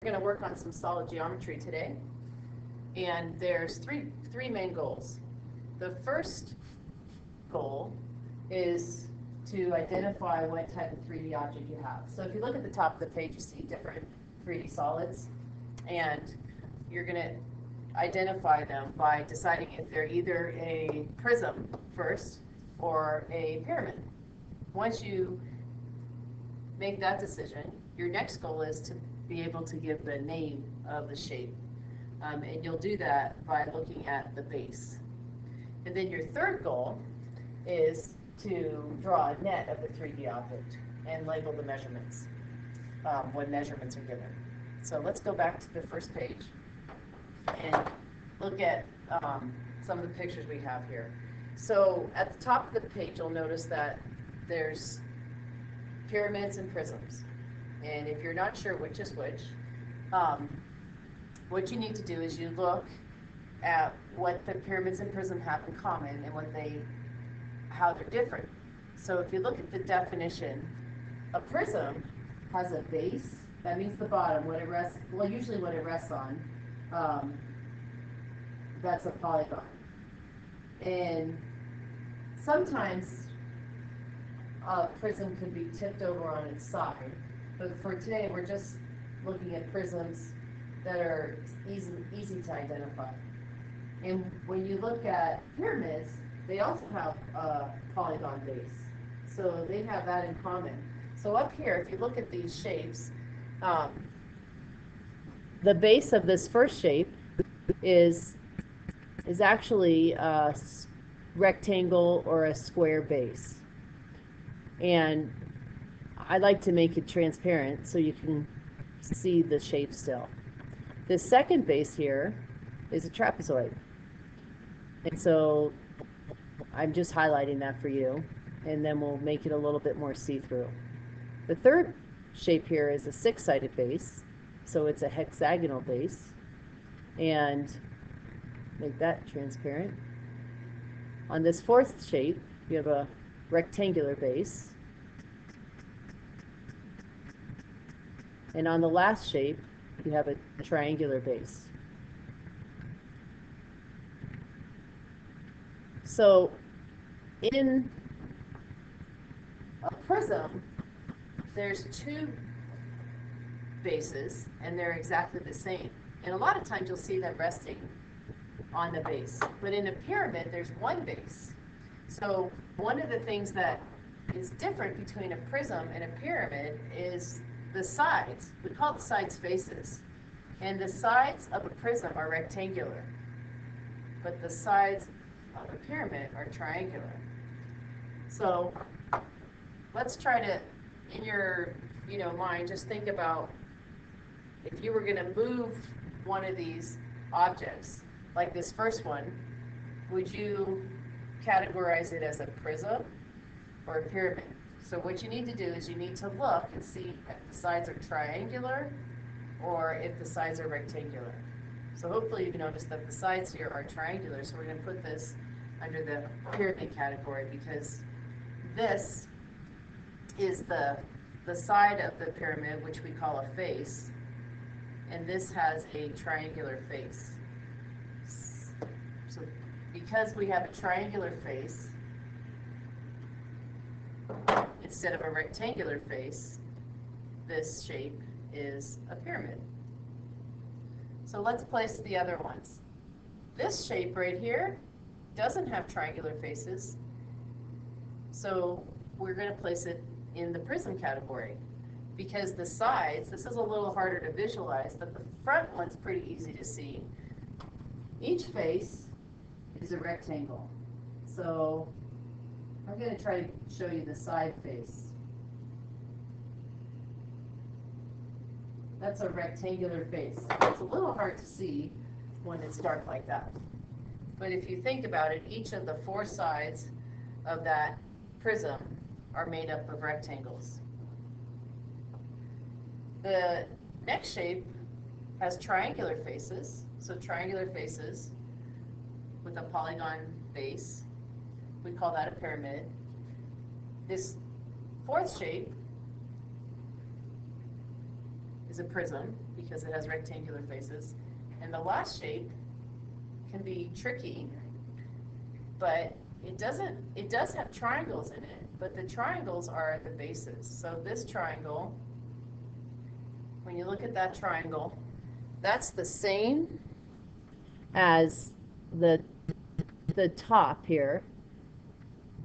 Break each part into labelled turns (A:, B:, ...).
A: going to work on some solid geometry today, and there's three main goals. The first goal is to identify what type of 3D object you have. So if you look at the top of the page, you see different 3D solids, and you're going to identify them by deciding if they're either a prism first or a pyramid. Once you make that decision, your next goal is to be able to give the name of the shape. And you'll do that by looking at the base. And then your third goal is to draw a net of the 3D object and label the measurements when measurements are given. So let's go back to the first page and look at some of the pictures we have here. So at the top of the page, you'll notice that there's pyramids and prisms. And if you're not sure which is which, what you need to do is you look at what the pyramids and prism have in common and how they're different. So if you look at the definition, a prism has a base. That means the bottom, what it rests, well, usually what it rests on, that's a polygon. And sometimes a prism can be tipped over on its side, but for today we're just looking at prisms that are easy to identify. And when you look at pyramids, they also have a polygon base, so they have that in common. So up here, if you look at these shapes, the base of this first shape is actually a rectangle or a square base. And I like to make it transparent so you can see the shape still. The second base here is a trapezoid. And so I'm just highlighting that for you, and then we'll make it a little bit more see-through. The third shape here is a six-sided base, so it's a hexagonal base, and make that transparent. On this fourth shape, you have a rectangular base, and on the last shape, you have a triangular base. So in a prism, there's two bases, and they're exactly the same. And a lot of times you'll see them resting on the base. But in a pyramid, there's one base. So one of the things that is different between a prism and a pyramid is the sides. We call the sides faces. And the sides of a prism are rectangular, but the sides of a pyramid are triangular. So let's try to, in your mind, just think about if you were going to move one of these objects, like this first one, would you categorize it as a prism or a pyramid? So what you need to do is you need to look and see if the sides are triangular or if the sides are rectangular. So hopefully you've noticed that the sides here are triangular, so we're going to put this under the pyramid category because this is the side of the pyramid, which we call a face, and this has a triangular face. So because we have a triangular face instead of a rectangular face, this shape is a pyramid. So let's place the other ones. This shape right here doesn't have triangular faces, so we're going to place it in the prism category because the sides, this is a little harder to visualize, but the front one's pretty easy to see. Each face is a rectangle. So I'm going to try to show you the side face. That's a rectangular face. It's a little hard to see when it's dark like that. But if you think about it, each of the four sides of that prism are made up of rectangles. The next shape has triangular faces. So triangular faces with a polygon base. We call that a pyramid. This fourth shape is a prism because it has rectangular faces. And the last shape can be tricky, but it does have triangles in it, but the triangles are the bases. So this triangle, when you look at that triangle, that's the same as the top here.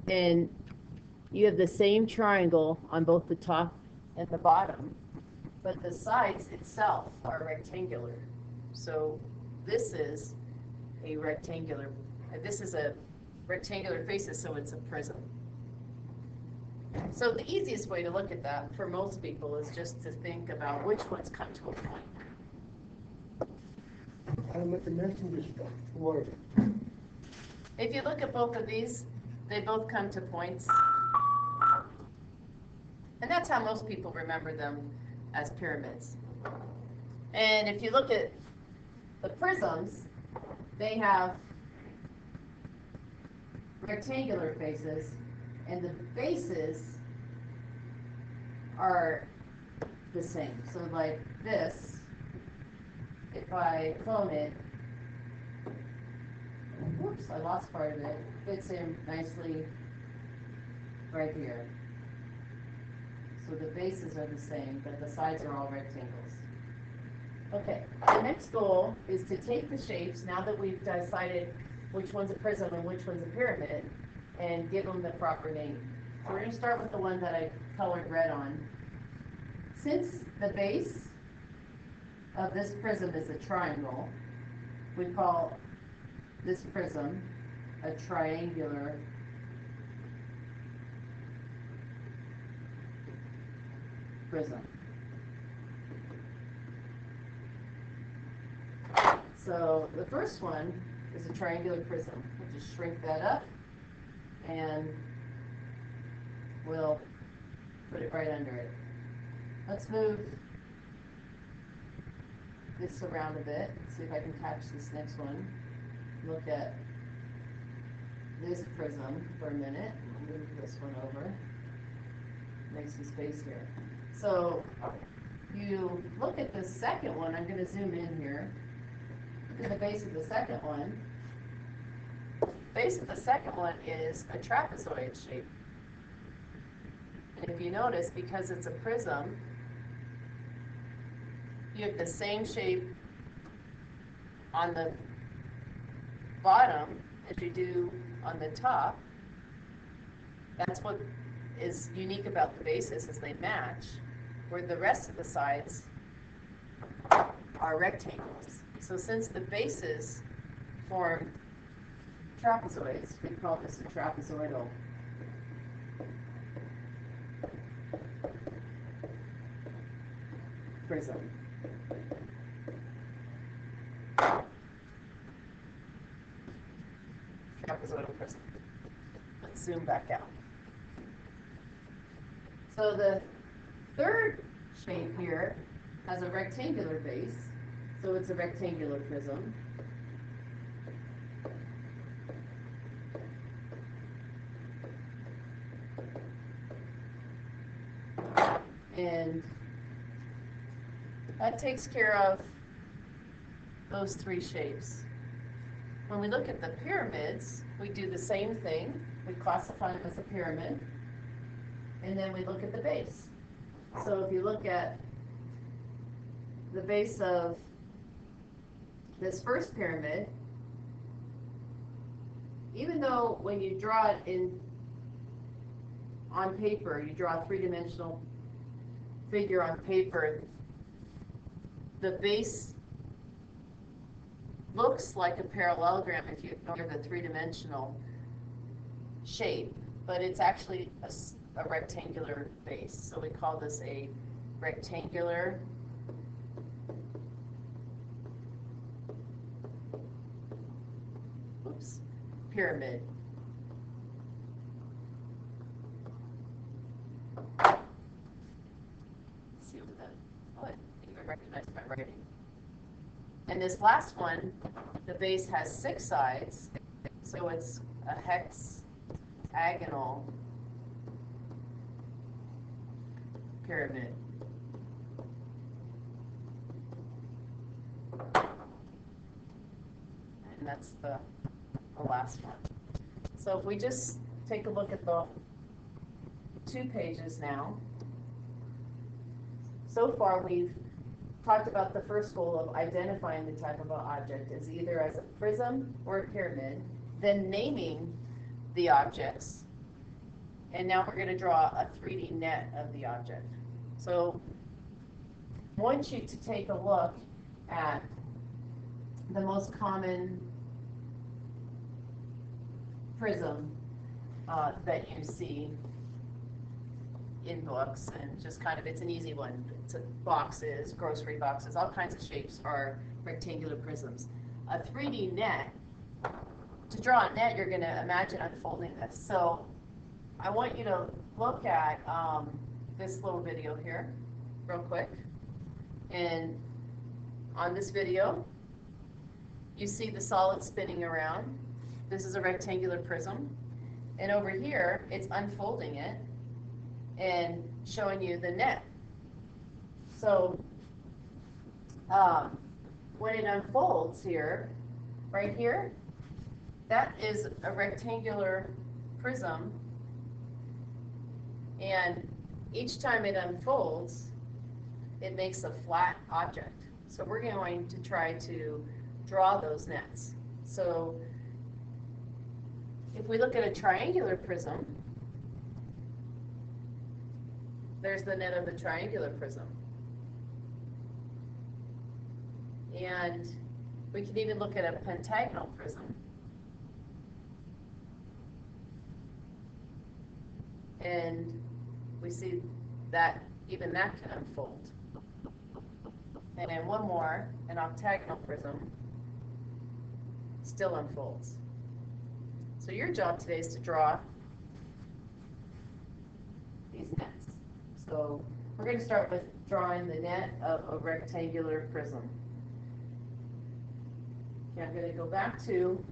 A: And you have the same triangle on both the top and the bottom, but the sides itself are rectangular. So this is a rectangular faces, so it's a prism. So the easiest way to look at that for most people is just to think about which ones come to a point.
B: I'm at the messenger stuff. Water.
A: If you look at both of these, they both come to points. And that's how most people remember them, as pyramids. And if you look at the prisms, they have rectangular faces, and the bases are the same. So like this, if I clone it, whoops, I lost part of it, fits in nicely right here. So the bases are the same, but the sides are all rectangles. Okay, the next goal is to take the shapes, now that we've decided which one's a prism and which one's a pyramid, and give them the proper name. So we're going to start with the one that I colored red on. Since the base of this prism is a triangle, we call this prism a triangular prism. So the first one is a triangular prism. We'll just shrink that up and we'll put it right under it. Let's move this around a bit, see if I can catch this next one. Look at this prism for a minute. I'll move this one over. Make some space here. So you look at the second one, I'm going to zoom in here. Look at the base of the second one. The base of the second one is a trapezoid shape. And if you notice, because it's a prism, you have the same shape on the bottom as you do on the top. That's what is unique about the bases, is they match, where the rest of the sides are rectangles. So since the bases form trapezoids, we call this a trapezoidal prism. Trapezoidal prism. Let's zoom back out. So the third shape here has a rectangular base, so it's a rectangular prism. And that takes care of those three shapes. When we look at the pyramids, we do the same thing. We classify them as a pyramid, and then we look at the base. So if you look at the base of this first pyramid, even though when you draw it in on paper, you draw a three-dimensional figure on paper, the base looks like a parallelogram if you ignore the three-dimensional shape, but it's actually a rectangular base. So we call this a rectangular pyramid. Let's see what that, oh, I think I recognize my writing. And this last one, the base has 6 sides, so it's a hexagonal pyramid. and that's the last one. So if we just take a look at the 2 pages now. So far, we've talked about the first goal of identifying the type of an object as either as a prism or a pyramid, then naming the objects, and now we're going to draw a 3D net of the object. So I want you to take a look at the most common prism that you see in books, and just kind of, it's an easy one. It's boxes, grocery boxes, all kinds of shapes are rectangular prisms. A 3D net, to draw a net, you're going to imagine unfolding this. So I want you to look at this little video here real quick. And on this video, you see the solid spinning around. This is a rectangular prism. And over here, it's unfolding it and showing you the net. So when it unfolds here, right here, that is a rectangular prism, and each time it unfolds, it makes a flat object. So we're going to try to draw those nets. So if we look at a triangular prism, there's the net of the triangular prism. And we can even look at a pentagonal prism. And we see that even that can unfold. And then one more, an octagonal prism, still unfolds. So your job today is to draw these nets. So we're going to start with drawing the net of a rectangular prism. Okay, I'm going to go back to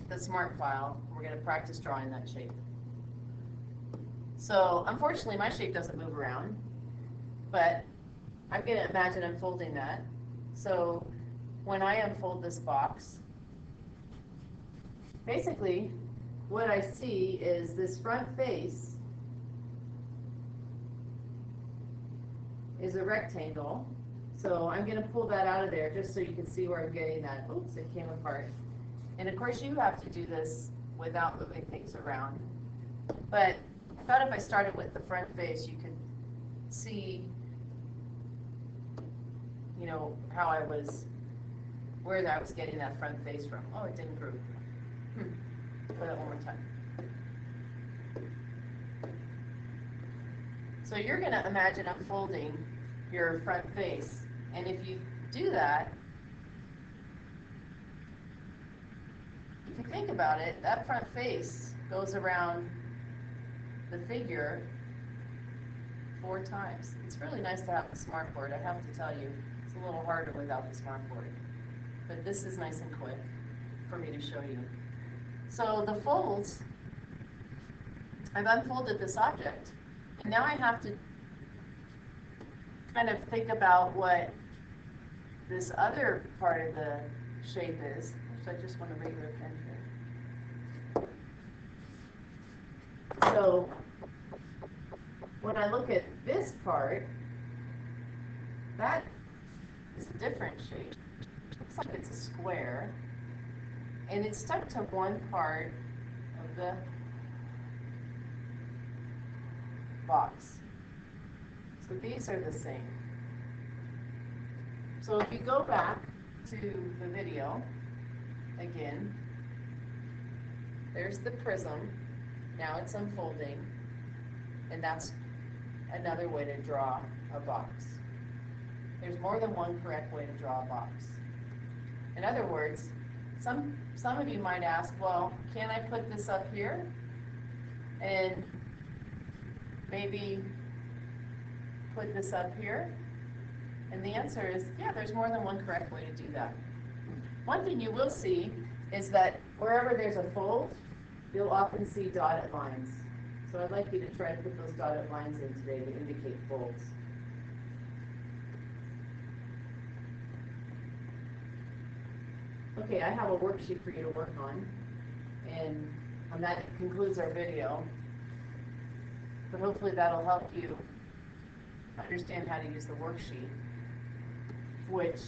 A: the Smart File. We're going to practice drawing that shape. So unfortunately, my shape doesn't move around, but I'm going to imagine unfolding that. So when I unfold this box, basically what I see is this front face is a rectangle. So I'm going to pull that out of there just so you can see where I'm getting that. Oops, it came apart. And of course you have to do this without moving things around. But I thought if I started with the front face, you could see, you know, how I was, where I was getting that front face from. Oh, it didn't group. Try that one more time. So you're going to imagine unfolding your front face. And if you do that, if you think about it, that front face goes around the figure 4 times. It's really nice to have the smartboard, I have to tell you. It's a little harder without the smartboard. But this is nice and quick for me to show you. So the folds, I've unfolded this object. And now I have to kind of think about what this other part of the shape is. Actually, I just want a regular pen here. So when I look at this part, that is a different shape. It looks like it's a square, and it's stuck to one part of the box. So these are the same. So if you go back to the video, again, there's the prism. Now it's unfolding, and that's another way to draw a box. There's more than one correct way to draw a box. In other words, some of you might ask, well, can I put this up here and maybe put this up here? And the answer is, yeah, there's more than one correct way to do that. One thing you will see is that wherever there's a fold, you'll often see dotted lines. So I'd like you to try to put those dotted lines in today to indicate folds. Okay, I have a worksheet for you to work on, and that concludes our video. But hopefully that'll help you understand how to use the worksheet, which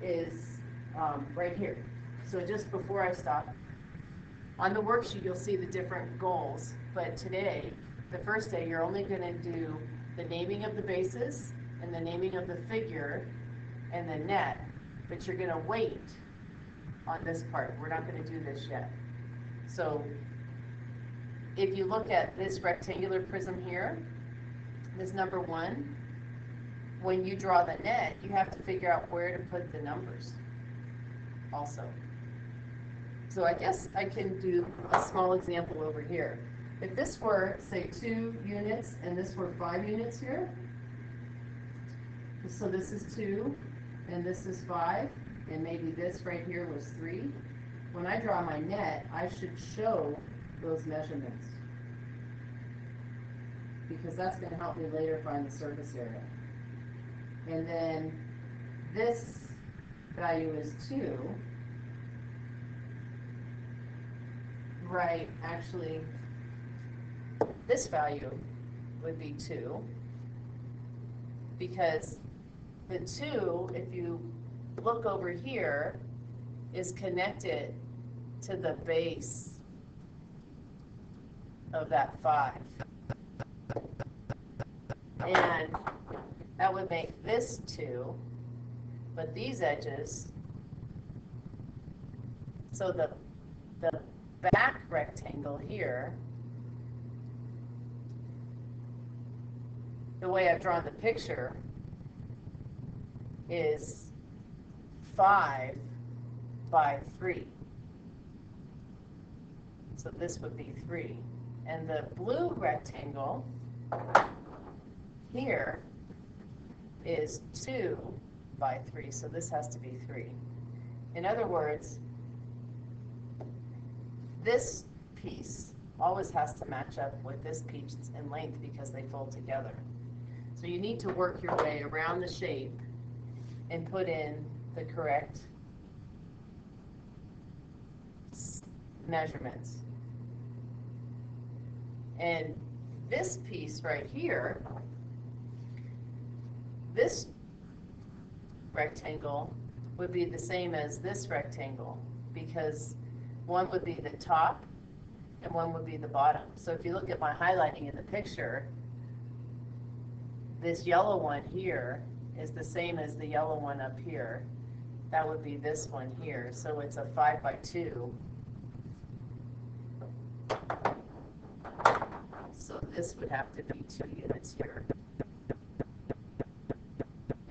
A: is right here. So just before I stop, on the worksheet you'll see the different goals, but today, the first day, you're only going to do the naming of the bases and the naming of the figure and the net, but you're going to wait on this part. We're not going to do this yet. So if you look at this rectangular prism here, this number 1, when you draw the net, you have to figure out where to put the numbers also. So I guess I can do a small example over here. If this were, say, 2 units and this were 5 units here, so this is 2 and this is 5, and maybe this right here was 3. When I draw my net, I should show those measurements, because that's going to help me later find the surface area. And then this value is 2. Right, actually, this value would be 2, because the 2, if you look over here, is connected to the base of that 5. And that would make this 2, but these edges, so the back rectangle here, the way I've drawn the picture, is 5 by 3. So this would be 3. And the blue rectangle here is 2 by 3. So this has to be 3. In other words, this piece always has to match up with this piece in length because they fold together. So you need to work your way around the shape and put in the correct measurements. And this piece right here, this rectangle would be the same as this rectangle, because one would be the top and one would be the bottom. So if you look at my highlighting in the picture, this yellow one here is the same as the yellow one up here. That would be this one here. So it's a 5 by 2. So this would have to be 2 units here.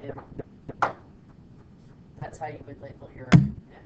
A: And that's how you would label your net.